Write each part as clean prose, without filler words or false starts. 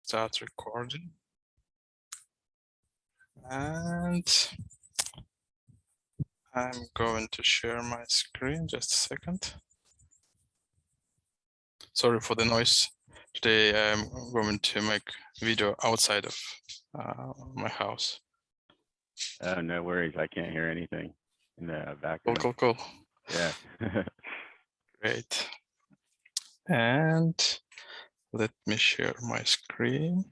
Start recording. And I'm going to share my screen, just a second. Sorry for the noise. Today I'm going to make video outside of my house. Oh, no worries. I can't hear anything in the background. Cool. Yeah. Great. And let me share my screen.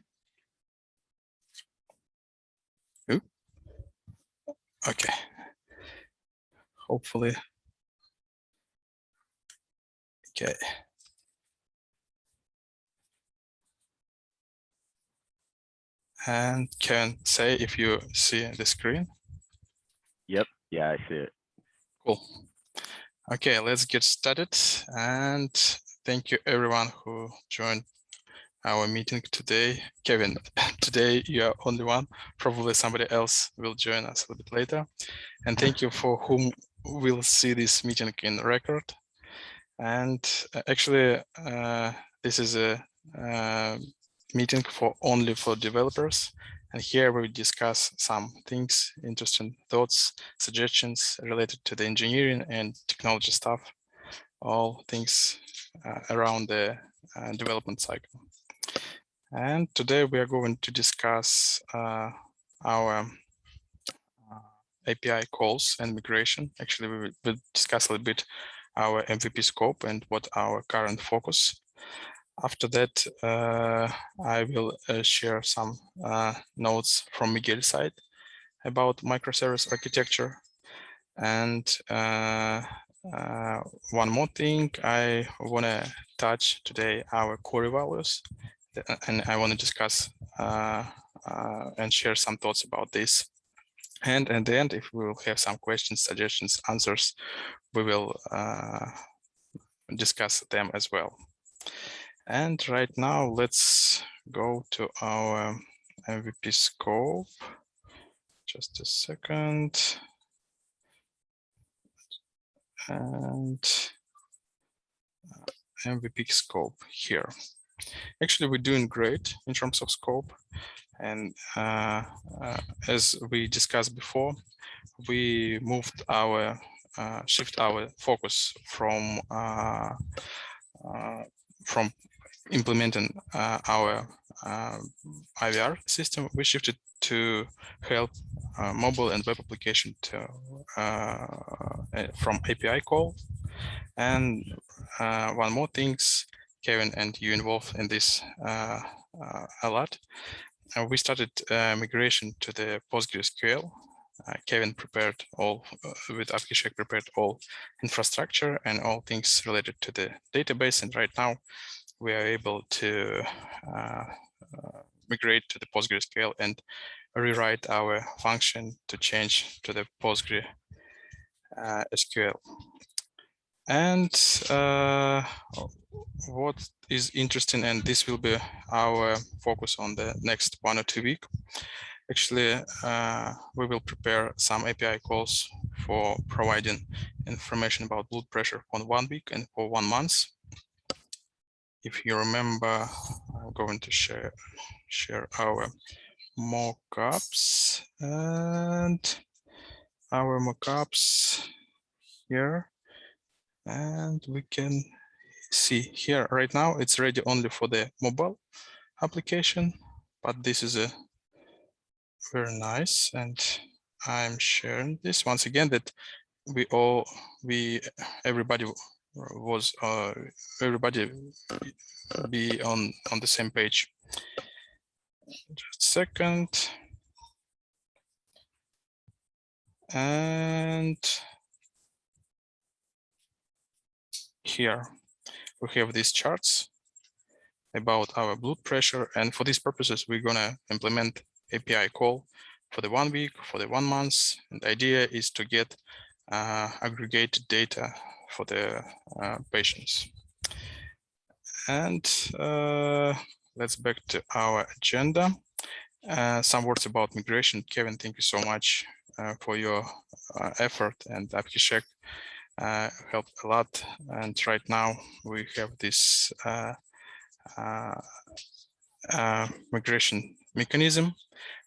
Ooh. Okay. Hopefully. Okay. And can say if you see the screen. Yep. Yeah, I see it. Cool. Okay, let's get started. And thank you everyone who joined our meeting today. Kevin, today you are only one. Probably somebody else will join us a little bit later. And thank you for whom will see this meeting in record. And actually, this is a meeting only for developers. And here we discuss some things, interesting thoughts, suggestions related to the engineering and technology stuff, all things around the development cycle. And today we are going to discuss our API calls and migration. Actually, we will discuss a little bit our MVP scope and what our current focus. After that, I will share some notes from Miguel's side about microservice architecture. And one more thing, I want to touch today our core values, and I want to discuss and share some thoughts about this. And at the end, if we will have some questions, suggestions, answers, we will discuss them as well. And right now, let's go to our MVP scope. Just a second. And MVP scope here. Actually, we're doing great in terms of scope. And as we discussed before, we moved our shift our focus from implementing our IVR system. We shifted to help mobile and web application to from API call. And one more things, Kevin, and you involved in this a lot. We started migration to the PostgreSQL. Kevin prepared all, with Abhishek prepared all infrastructure and all things related to the database. And right now we are able to migrate to the PostgreSQL and rewrite our function to change to the PostgreSQL. And what is interesting, and this will be our focus on the next 1 or 2 weeks. Actually, we will prepare some API calls for providing information about blood pressure on 1 week and for 1 month. If you remember, I'm going to share our mockups, and our mockups here. And we can see here right now, it's ready only for the mobile application, but this is a very nice, and I'm sharing this once again that everybody was everybody be on the same page. Just a second. And here we have these charts about our blood pressure, and for these purposes we're gonna implement API call for the 1 week, for the 1 month, and the idea is to get aggregated data for the patients. And let's back to our agenda. Some words about migration. Kevin, thank you so much for your effort, and Abhishek helped a lot. And right now we have this migration mechanism.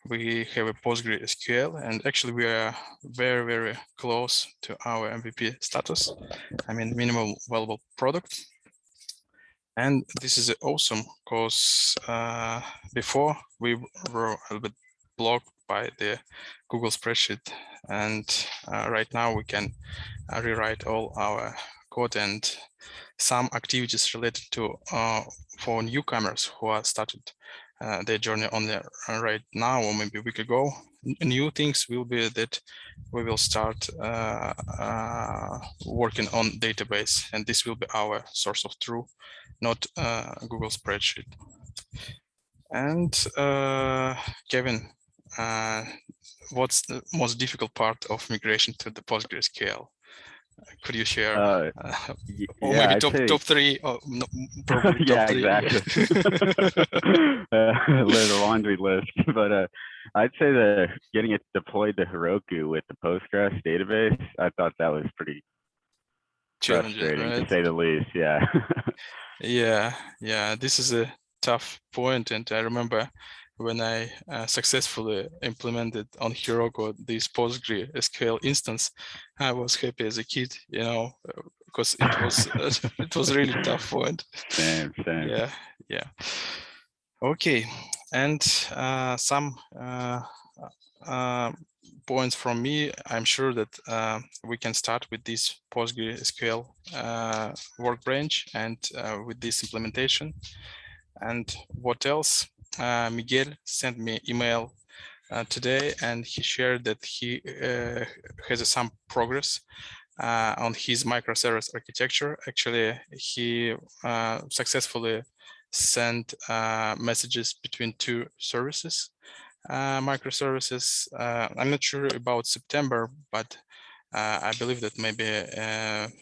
We have a PostgreSQL, and actually we are very, very close to our MVP status. I mean, minimal valuable product. And this is awesome because before we were a little bit blocked by the Google spreadsheet, and right now we can rewrite all our code and some activities related to for newcomers who are started their journey only right now or maybe a week ago. New things will be that we will start working on database, and this will be our source of truth, not Google spreadsheet. And Kevin, what's the most difficult part of migration to the PostgreSQL? Could you share, or yeah, maybe I'd say, top three, or no, probably top yeah, three? exactly. The laundry list, but I'd say that getting it deployed to Heroku with the Postgres database, I thought that was pretty Challenging, frustrating right? to say the least. Yeah. Yeah. This is a tough point, and I remember when I successfully implemented on Heroku this PostgreSQL instance, I was happy as a kid, because it was it was really tough point. Same. Yeah. Okay, and some points from me. I'm sure that we can start with this PostgreSQL work branch and with this implementation. And what else? Miguel sent me email today, and he shared that he has some progress on his microservice architecture. Actually, he successfully sent messages between two services, microservices. I'm not sure about September, but I believe that maybe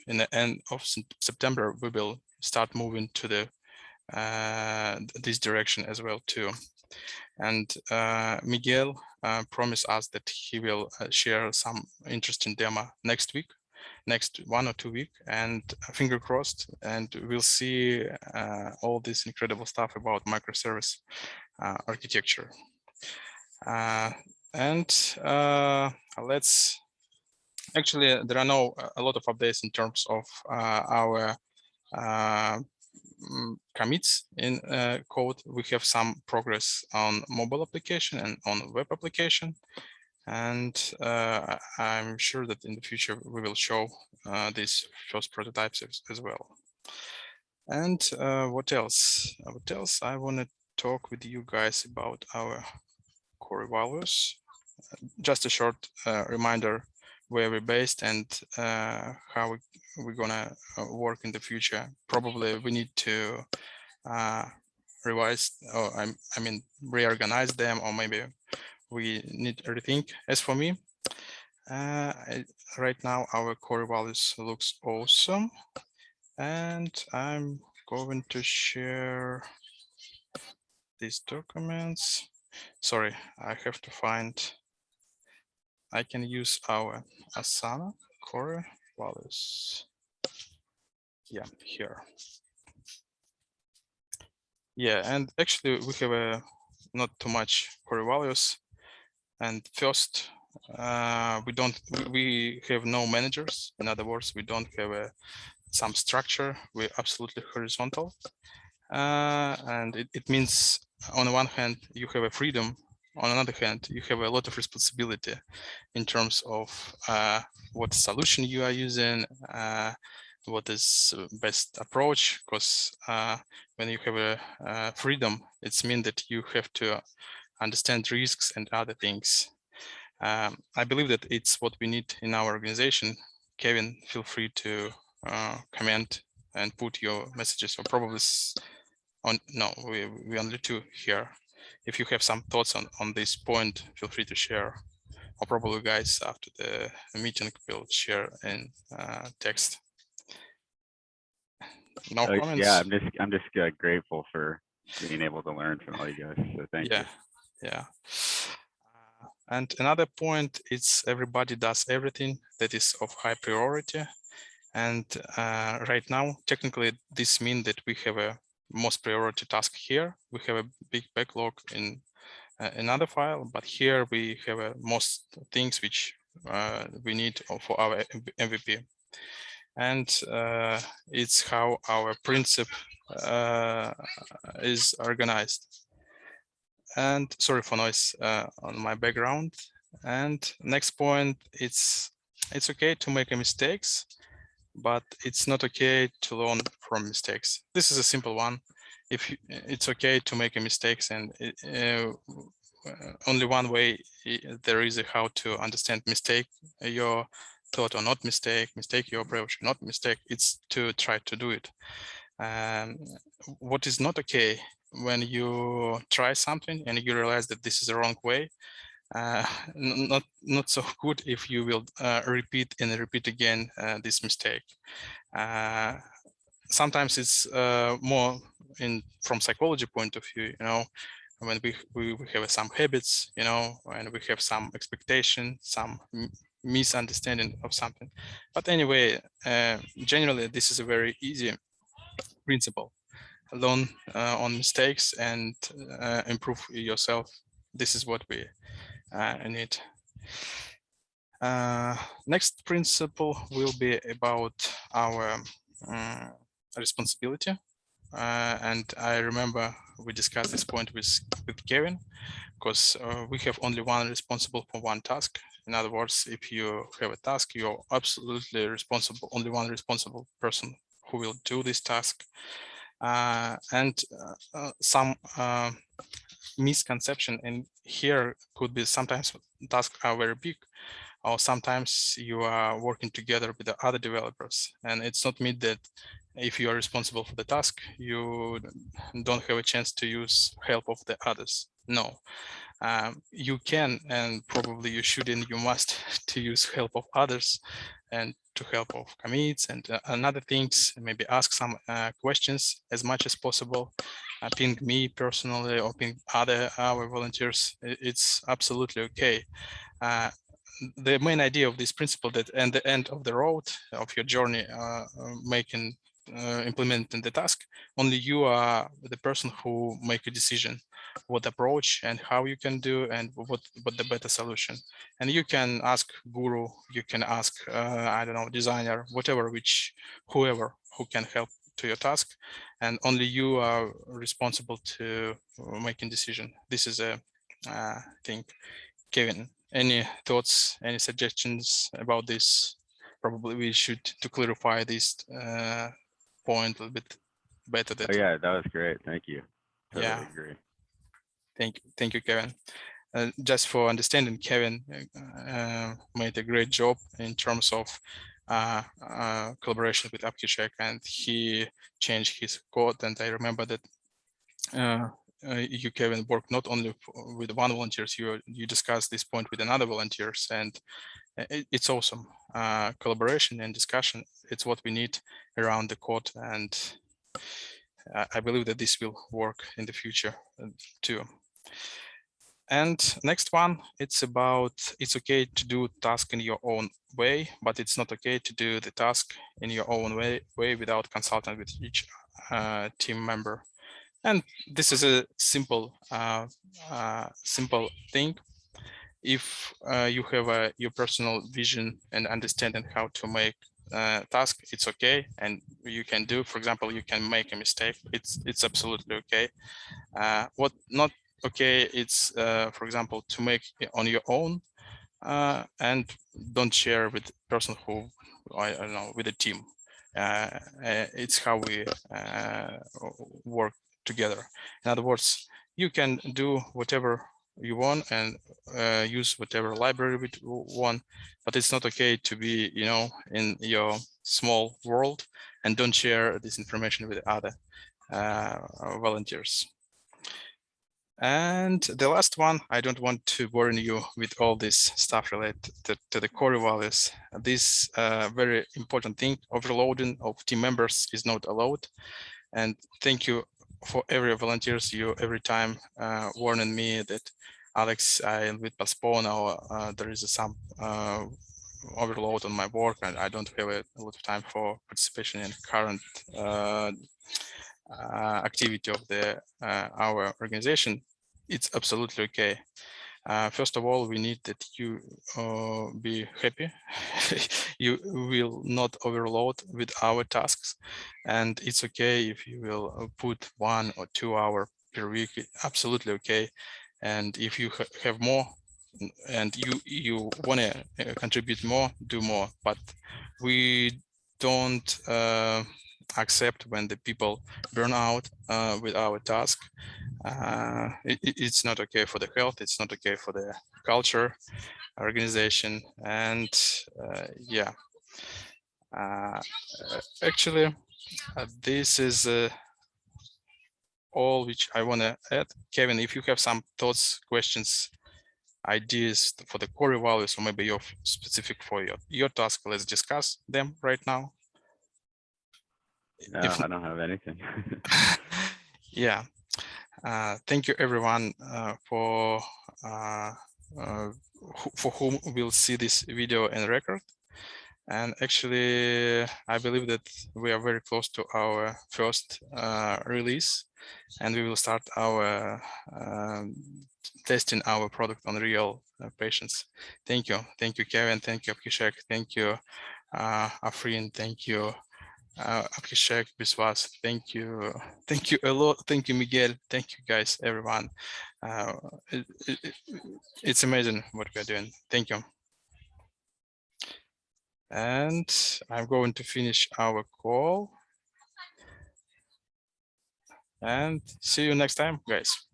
in the end of September, we will start moving to the this direction as well too. And Miguel promised us that he will share some interesting demo next week, next 1 or 2 weeks, and finger crossed, and we'll see all this incredible stuff about microservice architecture. Let's actually, there are a lot of updates in terms of our commits in code. We have some progress on mobile application and on web application, and I'm sure that in the future we will show these first prototypes as well. And what else? I want to talk with you guys about our core values. Just a short reminder where we're based and how we're gonna work in the future. Probably we need to revise, or I mean reorganize them, or maybe we need to rethink. As for me, right now our core values looks awesome, and I'm going to share these documents. Sorry, I have to find. I can use our Asana core values. Yeah, here. Yeah, and actually we have not too much core values. And first, we have no managers. In other words, we don't have some structure. We're absolutely horizontal. And it means on the one hand, you have a freedom. On another hand, you have a lot of responsibility in terms of what solution you are using, what is best approach, because when you have a freedom, it's mean that you have to understand risks and other things. I believe that it's what we need in our organization. Kevin, feel free to comment and put your messages, or probably on, no, we only two here. If you have some thoughts on this point, feel free to share. Or probably guys after the meeting will share in text. No comments? Yeah, I'm just grateful for being able to learn from all you guys. So thank you. Yeah. And another point is everybody does everything that is of high priority. And right now, technically, this means that we have a most priority task here. We have a big backlog in another file, but here we have most things which we need for our MVP. And it's how our principle is organized. And sorry for noise on my background. And next point, it's okay to make mistakes, but it's not okay to learn from mistakes. This is a simple one. If you, it's okay to make mistakes, and only one way there is how to understand mistake your thought or not mistake your approach, not mistake, it's to try to do it. What is not okay when you try something and you realize that this is the wrong way, not so good if you will repeat and repeat again this mistake. Sometimes it's more in from psychology point of view, you know, when we have some habits, you know, and we have some expectation, some misunderstanding of something. But anyway, generally, this is a very easy principle. Learn on mistakes and improve yourself. This is what we need. Next principle will be about our responsibility. And I remember we discussed this point with Kevin, because we have only one responsible for one task. In other words, if you have a task, you're absolutely responsible, only one responsible person who will do this task. And some misconception in here could be sometimes tasks are very big, or sometimes you are working together with the other developers, and it's not mean that if you are responsible for the task, you don't have a chance to use help of the others. No, you can, and probably you should, and you must to use help of others and to help of commits and another things, maybe ask some questions as much as possible. Ping me personally or ping our volunteers. It's absolutely okay. The main idea of this principle that at the end of the road of your journey making implementing the task, only you are the person who make a decision what approach and how you can do and what the better solution. And you can ask guru, you can ask I don't know, designer, whatever, which whoever who can help to your task, and only you are responsible to making decision. This is a thing. Kevin, any thoughts, any suggestions about this? Probably we should to clarify this point a little bit better. Oh That yeah, that was great. Thank you. Totally yeah, agree. thank you, Kevin. Just for understanding, Kevin made a great job in terms of collaboration with AppKeycheck, and he changed his code. And I remember that you, Kevin, work not only with one volunteers, you discussed this point with another volunteers, and it's awesome. Collaboration and discussion, it's what we need around the code, and I believe that this will work in the future too. And next one, it's about, it's okay to do task in your own way, but it's not okay to do the task in your own way without consulting with each team member. And this is a simple thing. If you have your personal vision and understanding how to make task, it's okay, and you can do. For example, you can make a mistake. It's absolutely okay. What not okay? It's for example to make it on your own and don't share with the person who I don't know, with the team. It's how we work together. In other words, you can do whatever you want and use whatever library we want, but it's not okay to be, you know, in your small world and don't share this information with other volunteers. And the last one, I don't want to burden you with all this stuff related to the core values. This very important thing, overloading of team members is not allowed. And thank you for every volunteers you every time warning me that Alex, I will postpone or there is some overload on my work and I don't have a lot of time for participation in current activity of the our organization, it's absolutely okay. First of all, we need that you be happy. You will not overload with our tasks, and it's okay if you will put 1 or 2 hours per week. Absolutely okay. And if you have more, and you want to contribute more, do more. But we don't accept when the people burn out with our task. It's not okay for the health, it's not okay for the culture, organization, and yeah. Actually, this is all which I want to add. Kevin, if you have some thoughts, questions, ideas for the core values, or maybe your specific for your task, let's discuss them right now. No, I don't have anything. Yeah. Thank you everyone for whom will see this video and record. And actually, I believe that we are very close to our first release, and we will start our testing our product on real patients. Thank you, Kevin. Thank you, Abhishek. Thank you, Afrin. Thank you, Abhishek, Biswas. Thank you a lot. Thank you, Miguel. Thank you, guys, everyone. It's amazing what we're doing. Thank you. And I'm going to finish our call. And see you next time, guys.